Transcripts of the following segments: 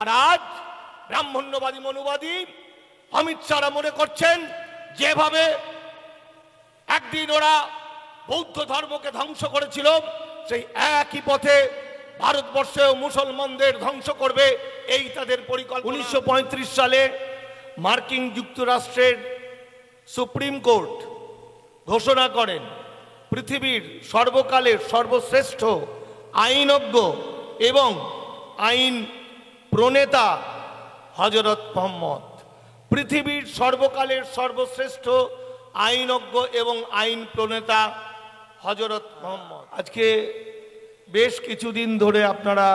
আর আজ ব্রাহ্মণ্যবাদী মনুবাদী অমিত শাহরা মনে করছেন যেভাবে একদিন ওরা বৌদ্ধ ধর্মকে ধ্বংস করেছিল, সেই একই পথে ভারতবর্ষেও মুসলমানদের ধ্বংস করবে, এই তাদের পরিকল্পনা। 1935 সালে মার্কিন যুক্তরাষ্ট্রের সুপ্রিম কোর্ট ঘোষণা করেন পৃথিবীর সর্বকালের সর্বশ্রেষ্ঠ আইনজ্ঞ এবং আইন প্রণেতা হযরত মুহাম্মদ। পৃথিবীর সর্বকালের সর্বশ্রেষ্ঠ আইনজ্ঞ এবং আইন প্রণেতা হযরত মুহাম্মদ। আজকে বেশ কিছুদিন ধরে আপনারা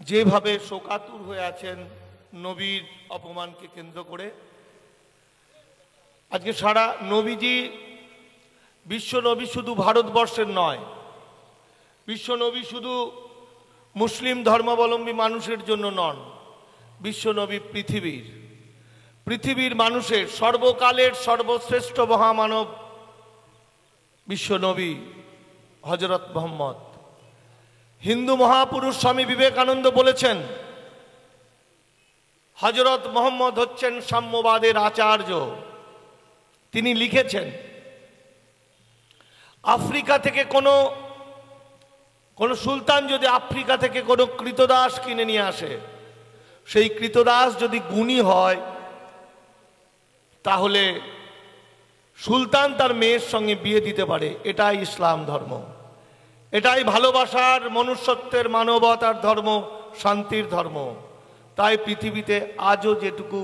যেভাবে শোকাতুর হয়ে আছেন নবীর অপমানকে কেন্দ্র করে, আজকে সারা নবীজি, বিশ্বনবী শুধু ভারতবর্ষের নয়, বিশ্বনবী শুধু মুসলিম ধর্মাবলম্বী মানুষের জন্য নন, বিশ্বনবী পৃথিবীর মানুষের সর্বকালের সর্বশ্রেষ্ঠ মহামানব বিশ্বনবী হযরত মুহাম্মদ। হিন্দু মহাপুরুষ স্বামী বিবেকানন্দ বলেছেন হযরত মুহাম্মদ হচ্ছেন সাম্যবাদের আচার্য। তিনি লিখেছেন আফ্রিকা থেকে কোনো সুলতান যদি আফ্রিকা থেকে কোনো কৃতদাস কিনে নিয়ে আসে, সেই কৃতদাস যদি গুণী হয় তাহলে সুলতান তার মেয়ের সঙ্গে বিয়ে দিতে পারে। এটাই ইসলাম ধর্ম, এটাই ভালোবাসার, মনুষ্যত্বের, মানবতার ধর্ম, শান্তির ধর্ম। তাই পৃথিবীতে আজও যেটুকু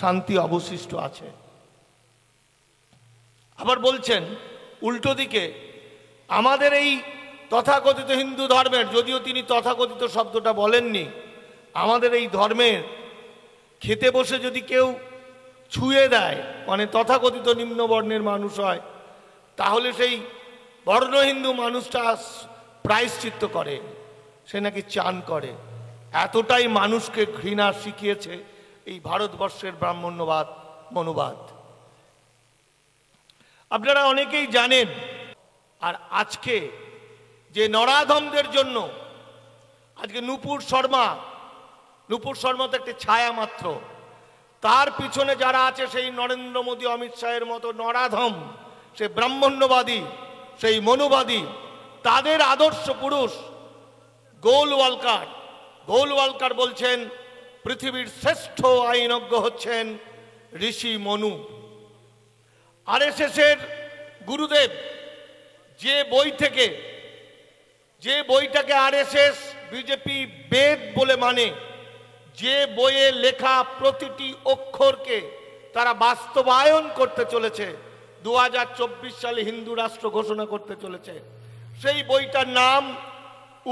শান্তি অবশিষ্ট আছে। আবার বলছেন উল্টো দিকে আমাদের এই তথাকথিত হিন্দু ধর্মের, যদিও তিনি তথাকথিত শব্দটা বলেননি, আমাদের এই ধর্মের খেতে বসে যদি কেউ ছুঁয়ে দেয়, মানে তথাকথিত নিম্নবর্ণের মানুষ হয়, তাহলে সেই বর্ণ হিন্দু মানুষটা প্রায়শ্চিত্ত করে, সে নাকি চান করে। এতটাই মানুষকে ঘৃণা শিখিয়েছে এই ভারতবর্ষের ব্রাহ্মণ্যবাদ মনুবাদ। আপনারা অনেকেই জানেন। আর আজকে যে নরাধমদের জন্য আজকে নূপুর শর্মা তো একটা ছায়া মাত্র, তার পিছনে যারা আছে সেই নরেন্দ্র মোদী, অমিত শাহের মতো নরাধম, সে ব্রাহ্মণ্যবাদী, সেই মনুবাদী, তাদের আদর্শ পুরুষ গোলওয়ালকার বলছেন পৃথিবীর শ্রেষ্ঠ আইনজ্ঞ হচ্ছেন ঋষি মনু। আরএসএসের গুরুদেব যে বইটাকে আরএসএস বিজেপি বেদ বলে মানে, যে বইয়ে লেখা প্রতিটি অক্ষরকে তারা বাস্তবায়ন করতে চলেছে, 2024 সালে হিন্দু রাষ্ট্র ঘোষণা করতে চলেছে, সেই বইটার নাম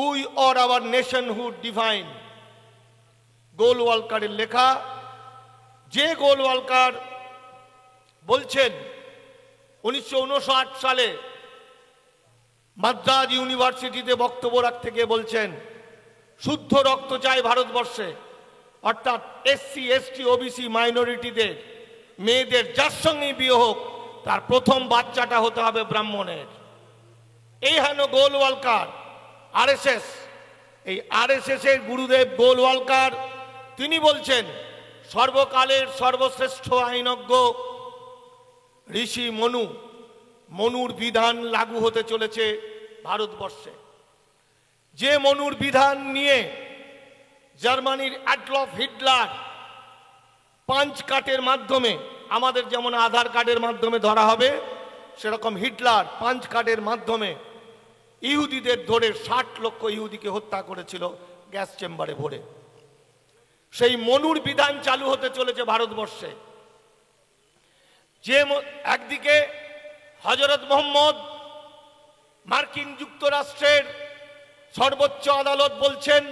we or our nationhood defined, গোলওয়ালকারের লেখা। যে গোলওয়ালকার বলছেন 1959 সালে মাদ্রাজ ইউনিভার্সিটিতে বক্তব্য রাখতে গিয়ে বলছেন শুদ্ধ রক্ত চাই ভারতবর্ষে, অর্থাৎ এসসি এসটি ওবিসি মাইনরিটিদের মেয়েদের যার সঙ্গেই বিয়ে হোক তার প্রথম বাচ্চাটা হতে হবে ব্রাহ্মণের। এই হেন গোলওয়ালকার আরএসএস, এই আরএসএস এর গুরুদেব গোলওয়ালকার, তিনি বলছেন সর্বকালের সর্বশ্রেষ্ঠ আইনজ্ঞ ঋষি মনুর বিধান লাগু হতে চলেছে ভারতবর্ষে। যে মনুর বিধান নিয়ে জার্মানির অ্যাডলফ হিটলার পাঞ্চ কার্ডের মাধ্যমে, আমাদের যেমন আধার কার্ডের মাধ্যমে ধরা হবে, সেরকম হিটলার পাঞ্চ কার্ডের মাধ্যমে ইহুদিদের ধরে 60 লক্ষ ইহুদিকে হত্যা করেছিল গ্যাস চেম্বারে ভরে। সেই মনুর বিধান চালু হতে চলেছে ভারতবর্ষে। যে একদিকে হযরত মুহাম্মদ, মার্কিন যুক্তরাষ্ট্রের সর্বোচ্চ আদালত বলছেন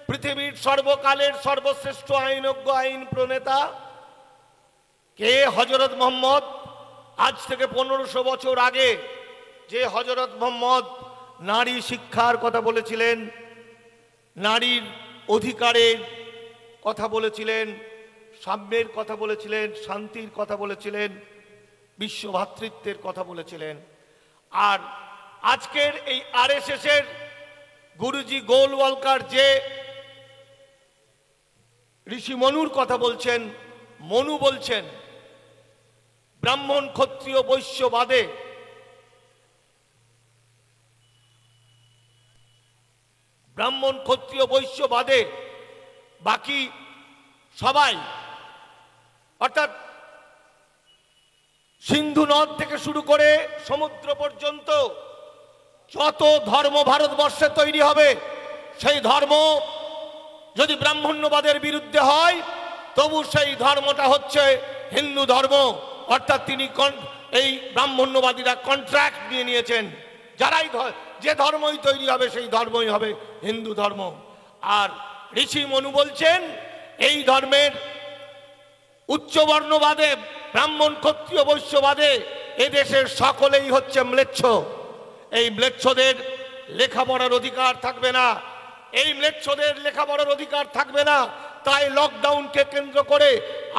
পৃথিবীর সর্বকালের সর্বশ্রেষ্ঠ আইনজ্ঞ, আইন প্রণেতা কে? হযরত মুহাম্মদ। আজ থেকে 1500 বছর আগে যে হযরত মুহাম্মদ নারী শিক্ষার কথা বলেছিলেন, নারীর অধিকারের কথা বলেছিলেন, সাম্যের কথা বলেছিলেন, শান্তির কথা বলেছিলেন, বিশ্ব ভ্রাতৃত্বের কথা বলেছিলেন। আর আজকের এই আরএসএস এর গুরুজি গোলওয়ালকার যে ঋষি মনুর কথা বলছেন। মনু বলছেন ব্রাহ্মণ ক্ষত্রিয় বৈশ্য বাদে বাকি সবাই, অর্থাৎ সিন্ধু নদ থেকে শুরু করে সমুদ্র পর্যন্ত যত ধর্ম ভারতবর্ষে তৈরি হবে, সেই ধর্ম যদি ব্রাহ্মণ্যবাদের বিরুদ্ধে হয় তবু সেই ধর্মটা হচ্ছে হিন্দু ধর্ম। অর্থাৎ তিনি এই ব্রাহ্মণ্যবাদীরা কন্ট্রাক্ট নিয়ে নিয়েছেন, যারাই যে ধর্মই তৈরি হবে সেই ধর্মই হবে হিন্দু ধর্ম। আর ঋষি মনু বলছেন এই ধর্মের উচ্চবর্ণবাদে, ব্রাহ্মণ ক্ষত্রিয় বৈশ্যবাদে এদেশের সকলেই হচ্ছে ম্লেচ্ছ। এই ম্লেচ্ছদের লেখাপড়ার অধিকার থাকবে না, এই ম্লেচ্ছদের লেখাপড়ার অধিকার থাকবে না। তাই লকডাউনকে কেন্দ্র করে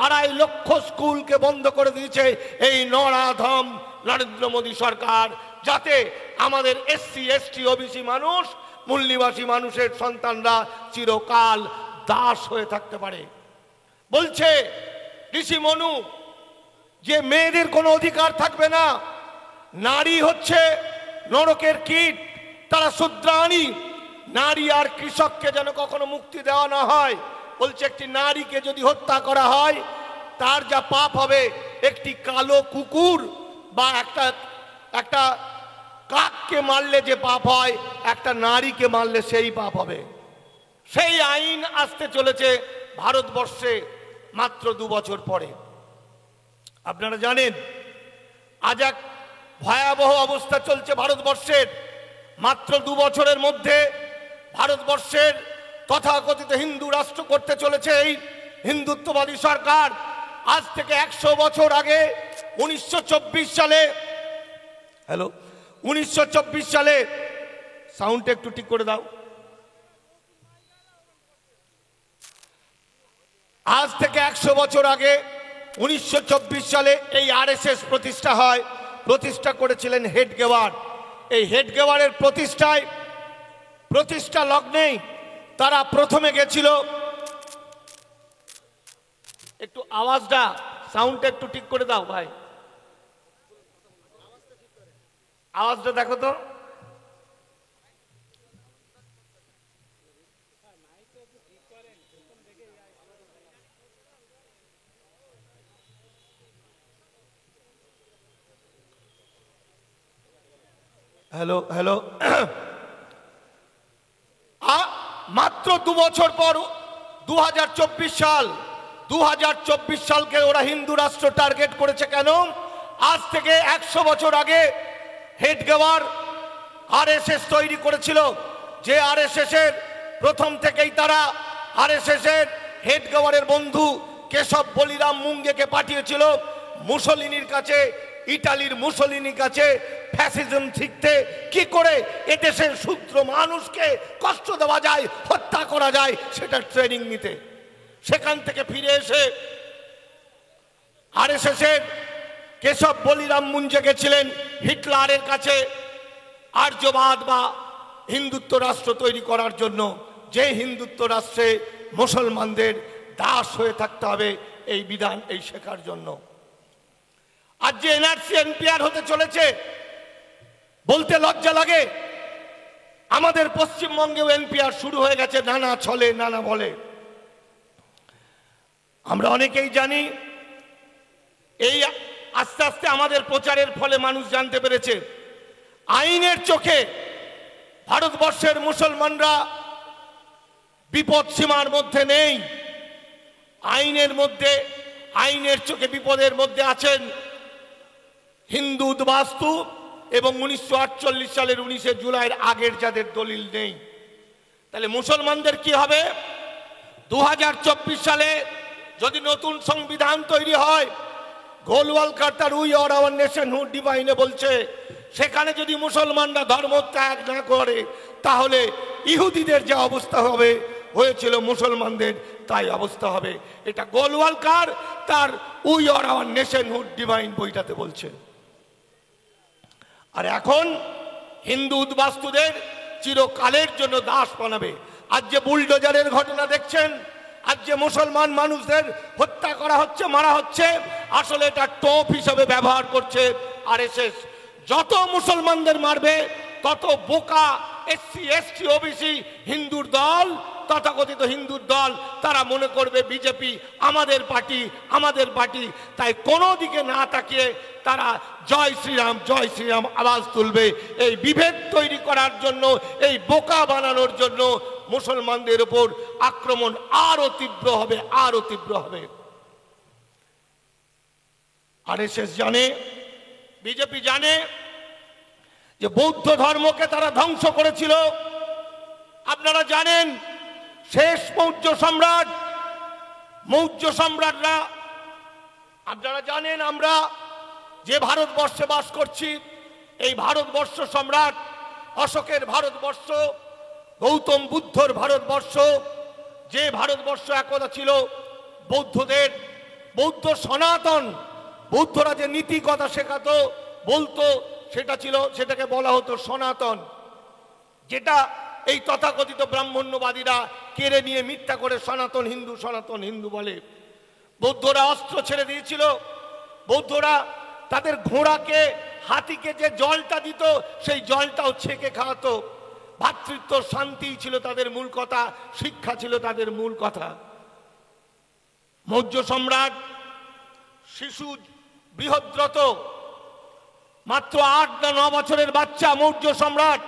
2.5 লক্ষ স্কুলকে বন্ধ করে দিয়েছে এই নরাধম নরেন্দ্র মোদী সরকার, যাতে আমাদের এসসি এসটি ওবিসি মানুষ, মূল নিবাসী মানুষের সন্তানরা চিরকাল দাস হয়ে থাকতে পারে। বলছে ঋষি মনু যে মেয়েদের কোনো অধিকার থাকবে না, নারী হচ্ছে নরকের কীট, তারা শূদ্রাণী। নারী আর কৃষককে যেন কখনো মুক্তি দেওয়া না হয়। বলছে একটি নারীকে যদি হত্যা করা হয় তার যা পাপ হবে, একটি কালো কুকুর বা একটা কাককে মারলে যে পাপ হয়, একটা নারীকে মারলে সেই পাপ হবে। সেই আইন আসতে চলেছে ভারতবর্ষে মাত্র 2 বছর পরে। আপনারা জানেন আজ এক ভয়াবহ অবস্থা চলছে ভারতবর্ষের। মাত্র 2 বছরের মধ্যে ভারতবর্ষের তথাকথিত হিন্দু রাষ্ট্র করতে চলেছে এই হিন্দুত্ববাদী সরকার। আজ থেকে 100 বছর আগে 1924 সালে, 1924 সালে, সাউন্ডটা একটু ঠিক করে দাও। আজ থেকে 100 বছর আগে 1924 সালে এই আরএসএস প্রতিষ্ঠা হয়। প্রতিষ্ঠা করেছিলেন হেডগেওয়ার। এই হেডগেওয়ারের প্রতিষ্ঠা লগ্নেই তারা প্রথমে গেছিল, একটু আওয়াজটা সাউন্ডটা একটু ঠিক করে দাও ভাই, আওয়াজটা দেখো তো। Hello hello. মাত্র 2 বছর পর 2024 সালকে ওরা হিন্দু রাষ্ট্র টার্গেট করেছে। কেন? আজ থেকে 100 বছর আগে হেডগেওয়ার আরএসএস তৈরি করেছিল, যে আরএসএস এর প্রথম থেকেই তারা আরএসএস এর হেডগেওয়ারের বন্ধু কেশব বলিরাম মুঙ্গেকে পাঠিয়েছিল মুসলিনির কাছে, ইটালির মুসলিনির কাছে ফ্যাসিজম শিখতে, কি করে এদেশের শূদ্র মানুষকে কষ্ট দেওয়া যায়, হত্যা করা যায় সেটা ট্রেনিং নিতে। সেখান থেকে ফিরে এসে আরএসএস এর কেশব বলিরাম মুঞ্জে গেছিলেন হিটলারের কাছে আর্যবাদ বা হিন্দুত্ব রাষ্ট্র তৈরি করার জন্য, যে হিন্দুত্ব রাষ্ট্রে মুসলমানদের দাস হয়ে থাকতে হবে এই বিধান এই শেখার জন্য। আজ যে এনআরসি এনপিআর হতে চলেছে, বলতে লজ্জা লাগে, আমাদের পশ্চিমবঙ্গেও এনপিআর শুরু হয়ে গেছে নানা ছলে নানা বলে। আমরা অনেকেই জানি, এই আস্তে আস্তে আমাদের প্রচারের ফলে মানুষ জানতে পেরেছে আইনের চোখে ভারতবর্ষের মুসলমানরা বিপদ সীমার মধ্যে নেই। আইনের চোখে বিপদের মধ্যে আছেন হিন্দু উদ্বাস্তু এবং 1948 সালের 19শে জুলাইয়ের আগের যাদের দলিল নেই। তাহলে মুসলমানদের কি হবে? 2024 সালে যদি নতুন সংবিধান তৈরি হয়, গোলওয়ালকার তার উই অর আওয়ার নেশনহুড ডিভাইনে বলছে, সেখানে যদি মুসলমানরা ধর্ম ত্যাগ না করে তাহলে ইহুদিদের যে অবস্থা হয়েছিল মুসলমানদের তাই অবস্থা হবে। এটা গোলওয়ালকার তার we or our nationhood divine বইটাতে বলছে। আর এখন হিন্দু উদ্বাস্তুদের চিরকালের জন্য দাস বানাবে। আজ যে বুলডোজারের ঘটনা দেখছেন, আজ যে মুসলমান মানুষদের হত্যা করা হচ্ছে, মারা হচ্ছে, আসলে এটা টোপ হিসেবে ব্যবহার করছে আরএসএস। যত মুসলমানদের মারবে তত বোকা এসসি এসটি ওবিসি হিন্দুর দল, তথাকথিত হিন্দুর দল, তারা মনে করবে বিজেপি আমাদের পার্টি, আমাদের পার্টি। তাই কোনো দিকে না তাকিয়ে তারা জয় শ্রীরাম আওয়াজ তুলবে। এই বিভেদ তৈরি করার জন্য, এই বোকা বানানোর জন্য মুসলমানদের উপর আক্রমণ আরো তীব্র হবে, আরো তীব্র হবে। আরএসএস জানে, বিজেপি জানে যে বৌদ্ধ ধর্মকে তারা ধ্বংস করেছিল। আপনারা জানেন শেষ মৌর্য সম্রাটরা, আপনারা জানেন আমরা যে ভারতবর্ষে বাস করছি, এই ভারতবর্ষ সম্রাট অশোকের ভারতবর্ষ, গৌতম বুদ্ধর ভারতবর্ষ, যে ভারতবর্ষ একদা ছিল বৌদ্ধদের, বৌদ্ধ সনাতন, বৌদ্ধরা যে নীতি কথা শেখাতো বলতো সেটাকে বলা হতো সনাতন, যেটা এই তথাকথিত ব্রাহ্মণ্যবাদীরা কেড়ে নিয়ে মিথ্যা করে সনাতন হিন্দু বলে। বৌদ্ধরা অস্ত্র ছেড়ে দিয়েছিল, বৌদ্ধরা তাদের ঘোড়াকে, হাতিকে যে জলটা দিত সেই জলটাও ছেঁকে খাওয়াতো। ভ্রাতৃত্ব, শান্তি ছিল তাদের মূল কথা, শিক্ষা ছিল তাদের মূল কথা। মৌর্য সম্রাট শিশু বৃহদ্রথ, মাত্র 8 না 9 বছরের বাচ্চা মৌর্য সম্রাট।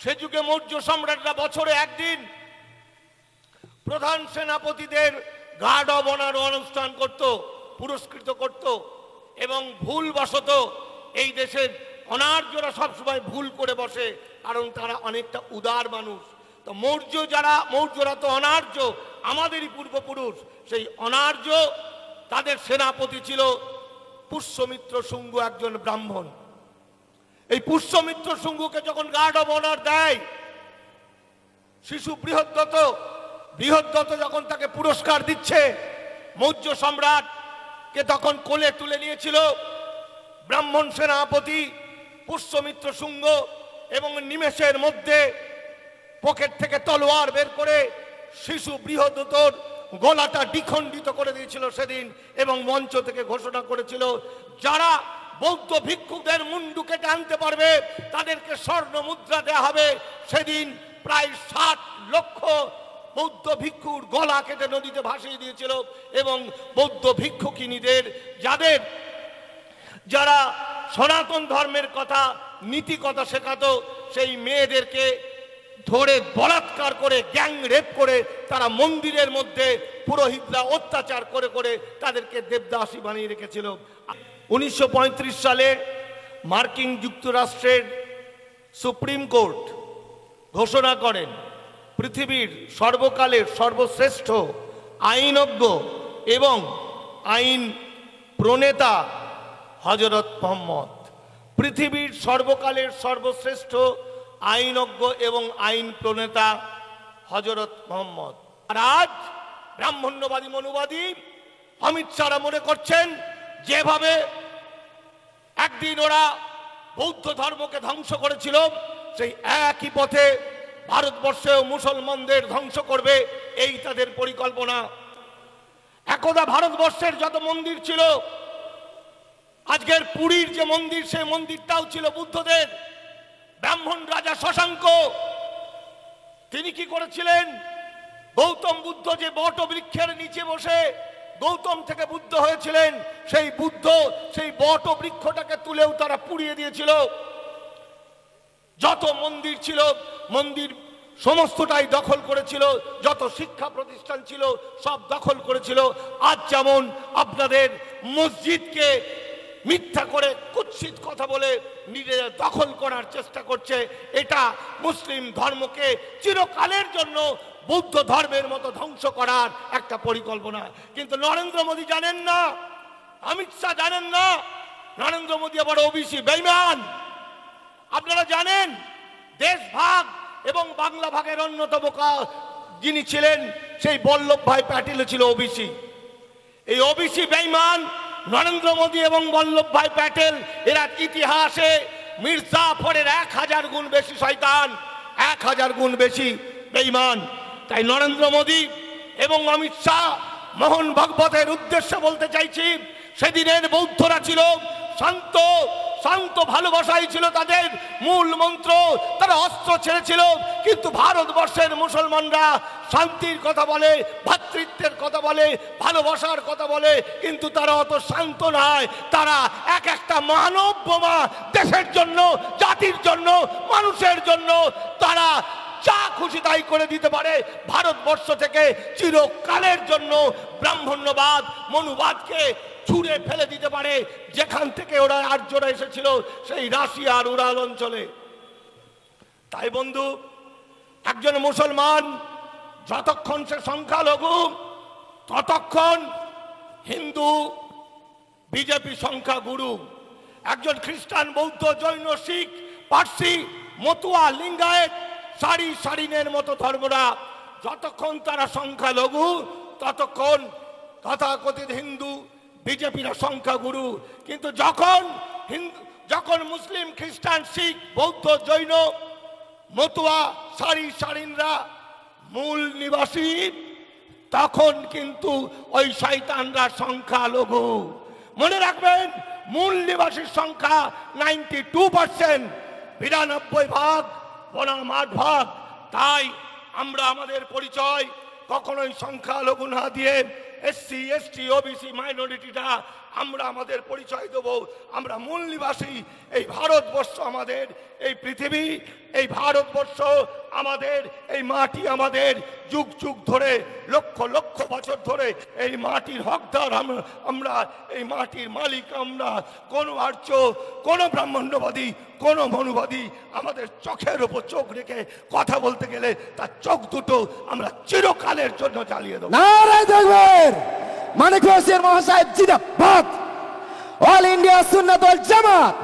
সে যুগে মৌর্য সম্রাটরা বছরে একদিন প্রধান সেনাপতিদের গার্ড অব অনার অনুষ্ঠান করত, পুরস্কৃত করত। এবং ভুলবশত এই দেশের অনার্যরা সবসময় ভুল করে বসে, কারণ তারা অনেকটা উদার মানুষ। তো মৌর্যরা তো অনার্য, আমাদেরই পূর্বপুরুষ। সেই অনার্য তাদের সেনাপতি ছিল পুষ্যমিত্র শুঙ্গ, একজন ব্রাহ্মণ। এই পুষ্যমিত্র শুঙ্গকে যখন গার্ড অব অনার দেয়, শিশু বৃহদ্রথ যখন তাকে পুরস্কার দিচ্ছে, মৌর্য সম্রাটকে তখন কোলে তুলে নিয়েছিল ব্রাহ্মণ সেনাপতি পুষ্যমিত্র শুঙ্গ, এবং নিমেষের মধ্যে পকেট থেকে তলোয়ার বের করে শিশু বৃহদ্রথর গলাটা দ্বিখণ্ডিত করে দিয়েছিল সেদিন, এবং মঞ্চ থেকে ঘোষণা করেছিল যারা বৌদ্ধ ভিক্ষুকদের মুন্ডু কেটে আনতে পারবে তাদেরকে স্বর্ণ মুদ্রা দেওয়া হবে। সেদিন প্রায় 7 লক্ষ বৌদ্ধ ভিক্ষুর গলা কেটে নদীতে ভাসিয়ে দিয়েছিল। এবং বৌদ্ধ ভিক্ষুকিনীদের, যারা সনাতন ধর্মের কথা, নীতি কথা শেখাতো, সেই মেয়েদেরকে ধরে বলাৎকার করে, গ্যাং রেপ করে তারা মন্দিরের মধ্যে পুরোহিতরা অত্যাচার করে করে তাদেরকে দেবদাসী বানিয়ে রেখেছিল। 1935 সালে মার্কিন যুক্তরাষ্ট্রের সুপ্রিম কোর্ট ঘোষণা করেন পৃথিবীর সর্বকালের সর্বশ্রেষ্ঠ আইনজ্ঞ এবং আইন প্রণেতা হযরত মুহাম্মদ, পৃথিবীর সর্বকালের সর্বশ্রেষ্ঠ আইনজ্ঞ এবং আইন প্রণেতা হযরত মুহাম্মদ। আর আজ ব্রাহ্মণ্যবাদী মনুবাদী অমিত শাহ মনে করছেন যেভাবে একদিন ওরা বৌদ্ধ ধর্মকে ধ্বংস করেছিল, সেই একই পথে ভারতবর্ষেও মুসলমানদের ধ্বংস করবে, এই তাদের পরিকল্পনা। একদা ভারতবর্ষের যত মন্দির ছিল, আজকের পুরীর যে মন্দির, সেই মন্দিরটাও ছিল বুদ্ধদের। ব্রাহ্মণ রাজা শশাঙ্ক তিনি কি করেছিলেন? গৌতম বুদ্ধ যে বট বৃক্ষের নিচে বসে গৌতম থেকে বুদ্ধ হয়েছিলেন, সেই বুদ্ধ সেই বট বৃক্ষটাকে তুলেও তারা পুড়িয়ে দিয়েছিল। যত মন্দির ছিল, মন্দির সমস্তটাই দখল করেছিল, যত শিক্ষা প্রতিষ্ঠান ছিল সব দখল করেছিল। আজ যেমন আপনাদের মসজিদকে মিথ্যা করে কুৎসিত কথা বলে নিজেরা দখল করার চেষ্টা করছে, এটা মুসলিম ধর্মকে চিরকালের জন্য বৌদ্ধ ধর্মের মতো ধ্বংস করার একটা পরিকল্পনা। কিন্তু নরেন্দ্র মোদী জানেন না, অমিত শাহ জানেন না, নরেন্দ্র মোদী আবার ওবিসি বেঈমান। আপনারা জানেন দেশ ভাগ এবং বাংলা ভাগের অন্যতম যিনি ছিলেন সেই বল্লভ ভাই প্যাটেল ছিল ওবিসি। এই ওবিসি বেঈমান নরেন্দ্র মোদী এবং বল্লভ ভাই প্যাটেল, এরা ইতিহাসে মির্জাফরের 1000 গুণ বেশি শয়তান, 1000 গুণ বেশি বেঈমান। তাই নরেন্দ্র মোদী এবং অমিত শাহ মোহন ভাগবতের উদ্দেশ্যে বলতে চাইছি, সেদিনের বৌদ্ধরা ছিল শান্ত, শান্ত ভালোবাসাই ছিল তাদের মূল মন্ত্র। তারা অস্ত্র ছেড়েছিল, কিন্তু ভারতবর্ষের মুসলমানরা শান্তির কথা বলে, ভ্রাতৃত্বের কথা বলে, ভালোবাসার কথা বলে, কিন্তু তারা অত শান্ত নয়। তারা এক একটা মানব বোমা দেশের জন্য, জাতির জন্য, মানুষের জন্য তারা যা খুশি তাই করে দিতে পারে। ভারতবর্ষ থেকে চিরকালের জন্য ব্রাহ্মণ্যবাদ, মনুবাদকে ছুঁড়ে ফেলে দিতে পারে, যেখান থেকে ওরা আর্যরা এসেছিল, সেই রাশিয়ার উরাল অঞ্চলে। তাই বন্ধু, একজন মুসলমান যতক্ষণ সে সংখ্যালঘু, ততক্ষণ হিন্দু বিজেপি সংখ্যাগুরু। একজন খ্রিস্টান, বৌদ্ধ, জৈন, শিখ, পার্সি, মতুয়া, লিঙ্গায়েত, সারিনের মতো ধর্মরা যতক্ষণ তারা সংখ্যালঘু, ততক্ষণ তথাকথিত হিন্দু বিজেপিরা সংখ্যাগুরু। কিন্তু যখন মুসলিম, খ্রিস্টান, শিখ, বৌদ্ধ, জৈন, মতুয়া, সারিনরা মূল নিবাসী, তখন কিন্তু ওই শয়তানরা সংখ্যালঘু। মনে রাখবেন, মূল নিবাসীর সংখ্যা 92%, 92% বনাম 8%। তাই আমরা আমাদের পরিচয় কখনোই সংখ্যালঘু না দিয়ে এসসি, এসটি, ওবিসি, মাইনরিটিটা আমরা আমাদের পরিচয় দেব। আমরা মূল নিবাসী। এই ভারতবর্ষ আমাদের, এই পৃথিবী, এই ভারতবর্ষ আমাদের, এই মাটি আমাদের। যুগ যুগ ধরে, লক্ষ লক্ষ বছর ধরে এই মাটির হকদার আমরা, এই মাটির মালিক আমরা। কোনো আর্য, কোনো ব্রাহ্মণ্যবাদী, কোনো মনুবাদী আমাদের চোখের উপর চোখ রেখে কথা বলতে গেলে তার চোখ দুটো আমরা চিরকালের জন্য জ্বালিয়ে দেবো। নারায়ে তাকবীর, মানিক হোসেন মহাশয় জিন্দাবাদ। অল ইন্ডিয়া সুন্নাত ওয়াল জামাত,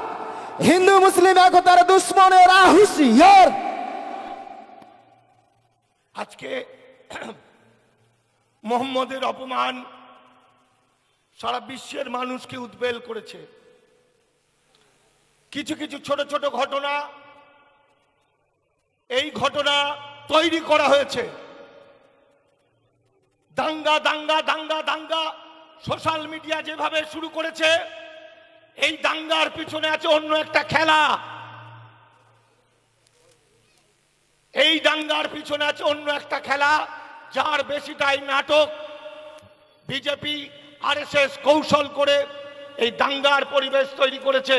হিন্দু মুসলিম একতার দুশ্মনেরা হুঁশিয়ার। আজকে মোহাম্মদের অপমান সারা বিশ্বের মানুষকে উদ্বেল করেছে। কিছু কিছু ছোট ছোট ঘটনা, এই ঘটনা তৈরি করা হয়েছে। দাঙ্গা দাঙ্গা দাঙ্গা দাঙ্গা সোশ্যাল মিডিয়া যেভাবে শুরু করেছে, এই দাঙ্গার পিছনে আছে অন্য একটা খেলা। এই দাঙ্গার পিছনে আছে অন্য একটা খেলা, যার বেশিটাই নাটক। বিজেপি, আরএসএস কৌশল করে এই দাঙ্গার পরিবেশ তৈরি করেছে।